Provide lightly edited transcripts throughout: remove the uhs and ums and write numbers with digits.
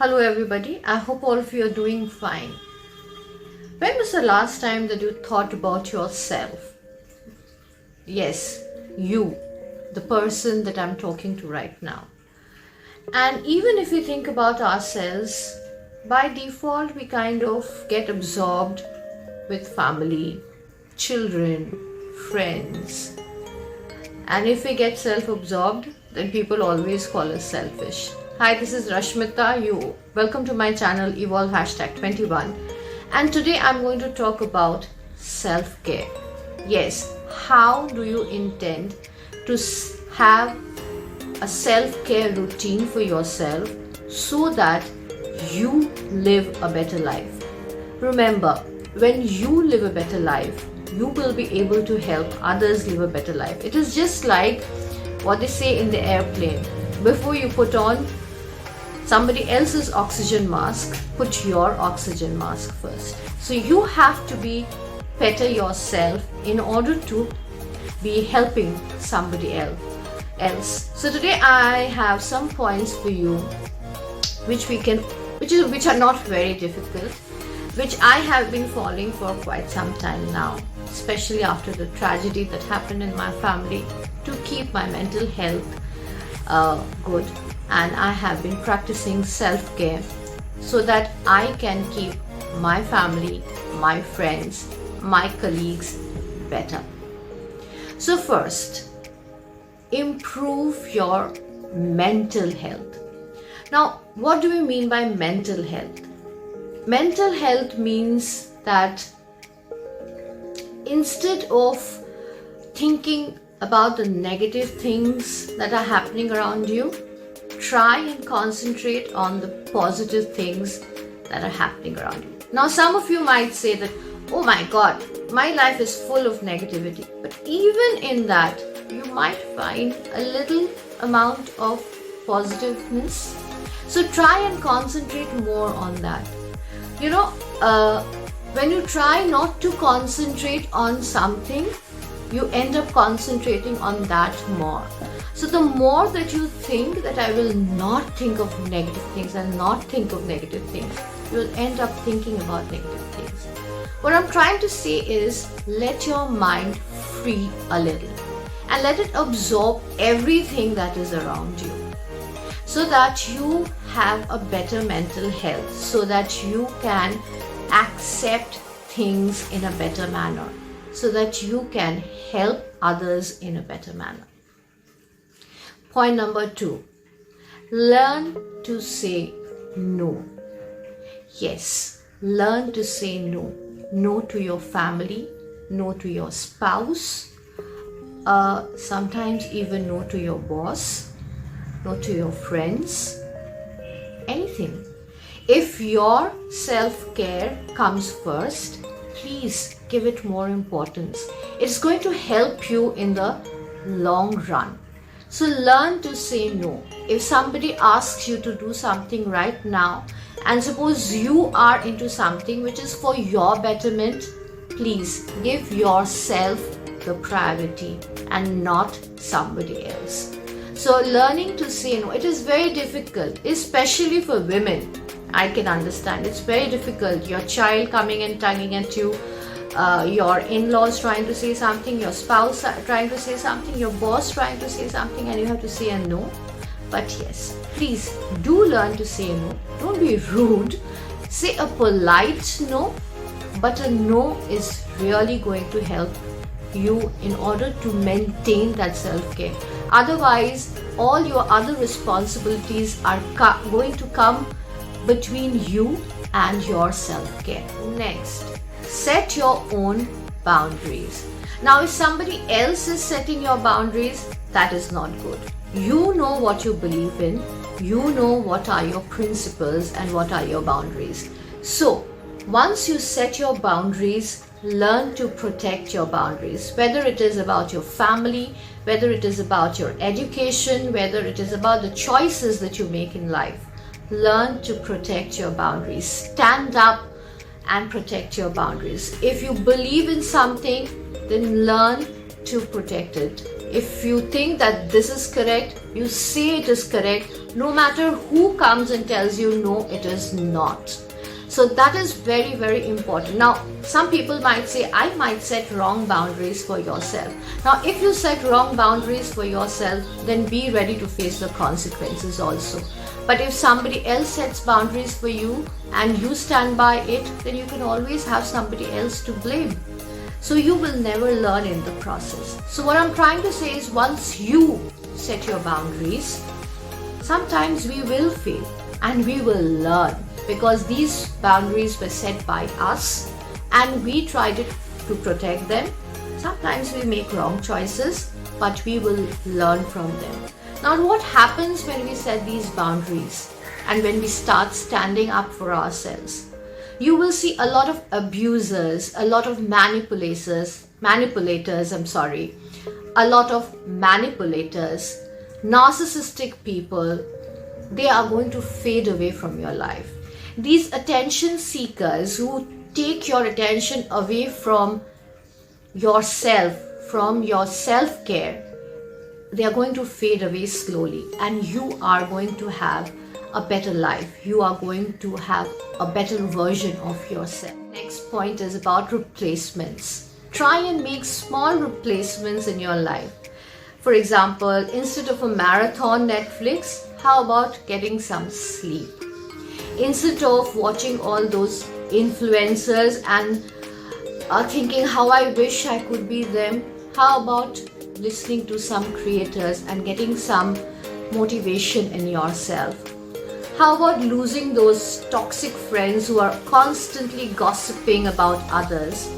Hello everybody, I hope all of you are doing fine. When was the last time that you thought about yourself? Yes, you, the person that I'm talking to right now. And even if we think about ourselves, by default we kind of get absorbed with family, children, friends. And if we get self-absorbed, then people always call us selfish. Hi, this is Rashmita. Welcome to my channel Evolve #21. And today I'm going to talk about self-care. Yes, how do you intend to have a self-care routine for yourself so that you live a better life? Remember, when you live a better life, you will be able to help others live a better life. It is just like what they say in the airplane. Before you put on somebody else's oxygen mask, put your oxygen mask first. So you have to be better yourself in order to be helping somebody else. So today I have some points for you which are not very difficult, which I have been following for quite some time now, especially after the tragedy that happened in my family, to keep my mental health good. And I have been practicing self-care so that I can keep my family, my friends, my colleagues better. So first, improve your mental health. Now, what do we mean by mental health? Mental health means that instead of thinking about the negative things that are happening around you, try and concentrate on the positive things that are happening around you. Now, some of you might say that, oh my God, my life is full of negativity. But even in that, you might find a little amount of positiveness. So try and concentrate more on that. When you try not to concentrate on something, you end up concentrating on that more. So the more that you think that I will not think of negative things and not think of negative things, you'll end up thinking about negative things. What I'm trying to say is, let your mind free a little and let it absorb everything that is around you, so that you have a better mental health, so that you can accept things in a better manner, so that you can help others in a better manner. Point number 2, learn to say no. Yes, learn to say no. No to your family, no to your spouse, sometimes even no to your boss, no to your friends, anything. If your self-care comes first, please give it more importance. It's going to help you in the long run. So learn to say no. If somebody asks you to do something right now, and suppose you are into something which is for your betterment, please give yourself the priority and not somebody else. So learning to say no, it is very difficult, especially for women. I can understand. It's very difficult. Your child coming and tugging at you, your in-laws trying to say something, your spouse trying to say something, your boss trying to say something, and you have to say a no. But yes, please do learn to say no. Don't be rude. Say a polite no, but a no is really going to help you in order to maintain that self-care. Otherwise, all your other responsibilities are going to come between you and your self-care. Next, set your own boundaries. Now, if somebody else is setting your boundaries, that is not good. You know what you believe in, you know what are your principles and what are your boundaries. So, once you set your boundaries, learn to protect your boundaries, whether it is about your family, whether it is about your education, whether it is about the choices that you make in life. Learn to protect your boundaries. Stand up and protect your boundaries. If you believe in something, then learn to protect it. If you think that this is correct, you say it is correct, no matter who comes and tells you no, it is not. So that is very, very important. Now, some people might say, I might set wrong boundaries for yourself. Now, if you set wrong boundaries for yourself, then be ready to face the consequences also. But if somebody else sets boundaries for you and you stand by it, then you can always have somebody else to blame. So you will never learn in the process. So what I'm trying to say is, once you set your boundaries, sometimes we will fail and we will learn, because these boundaries were set by us and we tried to protect them. Sometimes we make wrong choices, but we will learn from them. Now, what happens when we set these boundaries and when we start standing up for ourselves? You will see a lot of abusers, a lot of manipulators, narcissistic people. They are going to fade away from your life. These attention seekers who take your attention away from yourself, from your self-care, they are going to fade away slowly, and you are going to have a better life. You are going to have a better version of yourself. Next point is about replacements. Try and make small replacements in your life. For example, instead of a marathon Netflix, how about getting some sleep? Instead of watching all those influencers and thinking how I wish I could be them, how about listening to some creators and getting some motivation in yourself? How about losing those toxic friends who are constantly gossiping about others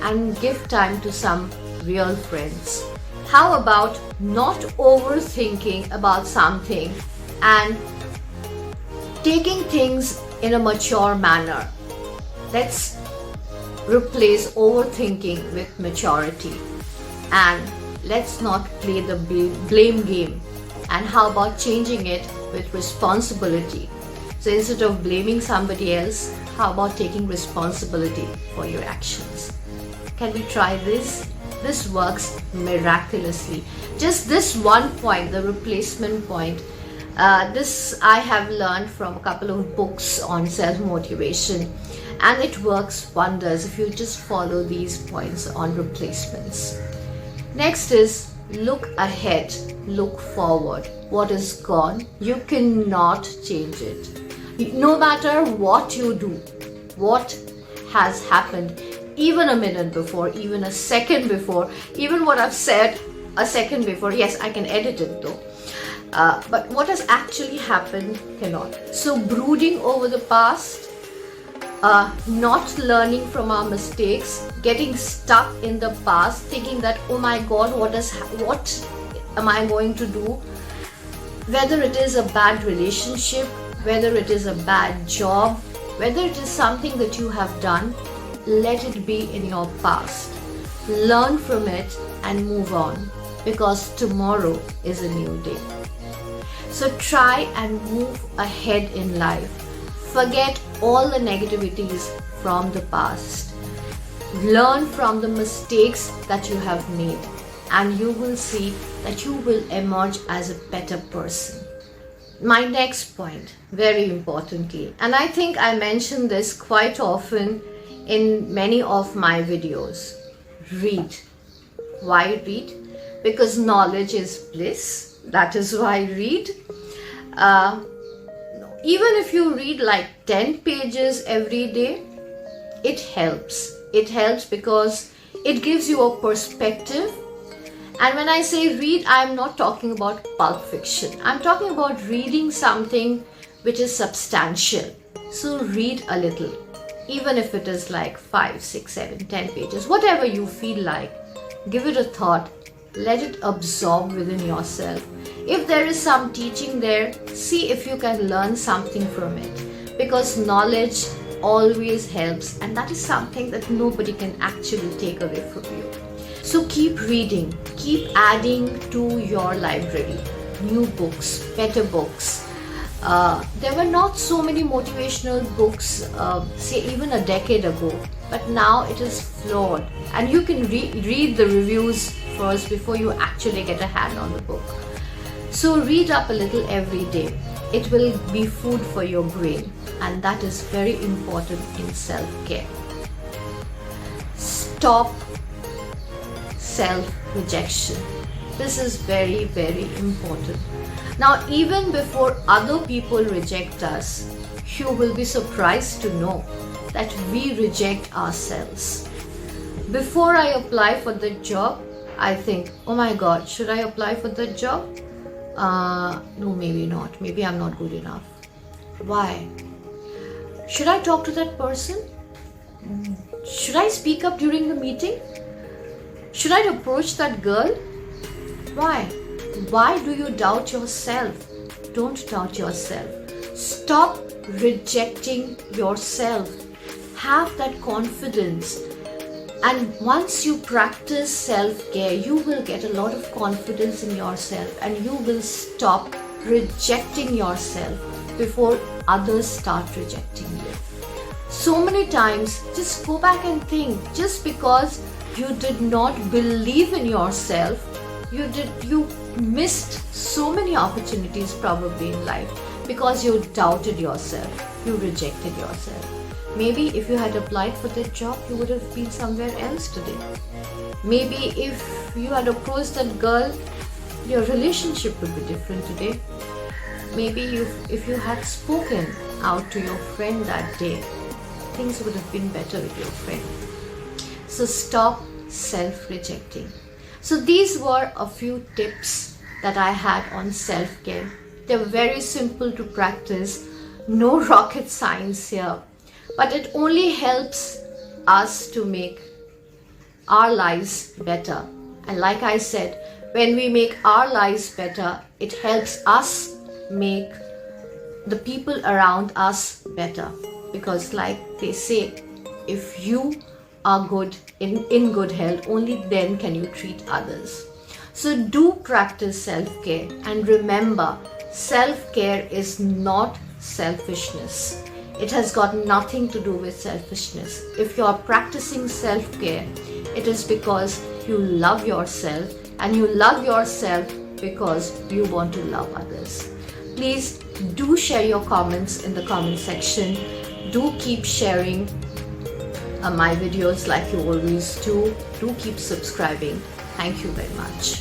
and give time to some real friends? How about not overthinking about something and taking things in a mature manner? Let's replace overthinking with maturity, and let's not play the blame game. And how about changing it with responsibility? So instead of blaming somebody else, how about taking responsibility for your actions? Can we try this? This works miraculously. Just this one point, the replacement point, this I have learned from a couple of books on self-motivation, and it works wonders if you just follow these points on replacements. Next is look ahead, look forward. What is gone, you cannot change it. No matter what you do, what has happened, even a minute before, even a second before, even what I've said a second before, yes, I can edit it though. But what has actually happened cannot. So brooding over the past, not learning from our mistakes, getting stuck in the past, thinking that, oh my God, what am I going to do? Whether it is a bad relationship, whether it is a bad job, whether it is something that you have done, let it be in your past. Learn from it and move on, because tomorrow is a new day. So try and move ahead in life. Forget all the negativities from the past. Learn from the mistakes that you have made, and you will see that you will emerge as a better person. My next point, very importantly, and I think I mention this quite often in many of my videos: read. Why read? Because knowledge is bliss. That is why read. Even if you read like 10 pages every day, it helps. It helps because it gives you a perspective. And when I say read, I'm not talking about pulp fiction. I'm talking about reading something which is substantial. So read a little, even if it is like 5, 6, 7, 10 pages, whatever you feel like. Give it a thought. Let it absorb within yourself. If there is some teaching there, see if you can learn something from it, because knowledge always helps, and that is something that nobody can actually take away from you. So keep reading, keep adding to your library, new books, better books. There were not so many motivational books, say even a decade ago, but now it is flawed, and you can read the reviews first before you actually get a hand on the book. So read up a little every day. it will be food for your brain, and that is very important in self-care. Stop self-rejection. This is very, very important. Now, even before other people reject us, you will be surprised to know that we reject ourselves. Before I apply for the job, I think, oh my God, should I apply for the job? No, maybe not. Maybe I'm not good enough. Why? Should I talk to that person? Should I speak up during the meeting? Should I approach that girl? Why? Why do you doubt yourself? Don't doubt yourself. Stop rejecting yourself. Have that confidence. And once you practice self-care, you will get a lot of confidence in yourself, and you will stop rejecting yourself before others start rejecting you. So many times, just go back and think, just because you did not believe in yourself, you missed so many opportunities probably in life because you doubted yourself, you rejected yourself. Maybe if you had applied for the job, you would have been somewhere else today. Maybe if you had approached that girl, your relationship would be different today. Maybe if you had spoken out to your friend that day, things would have been better with your friend. So stop self-rejecting. So these were a few tips that I had on self-care. They're very simple to practice, no rocket science here. But it only helps us to make our lives better. And like I said, when we make our lives better, it helps us make the people around us better. Because like they say, if you are good in good health, only then can you treat others. So do practice self-care, and remember, self-care is not selfishness. It has got nothing to do with selfishness. If you are practicing self-care, it is because you love yourself, and you love yourself because you want to love others. Please do share your comments in the comment section. Do keep sharing my videos like you always do. Do keep subscribing. Thank you very much.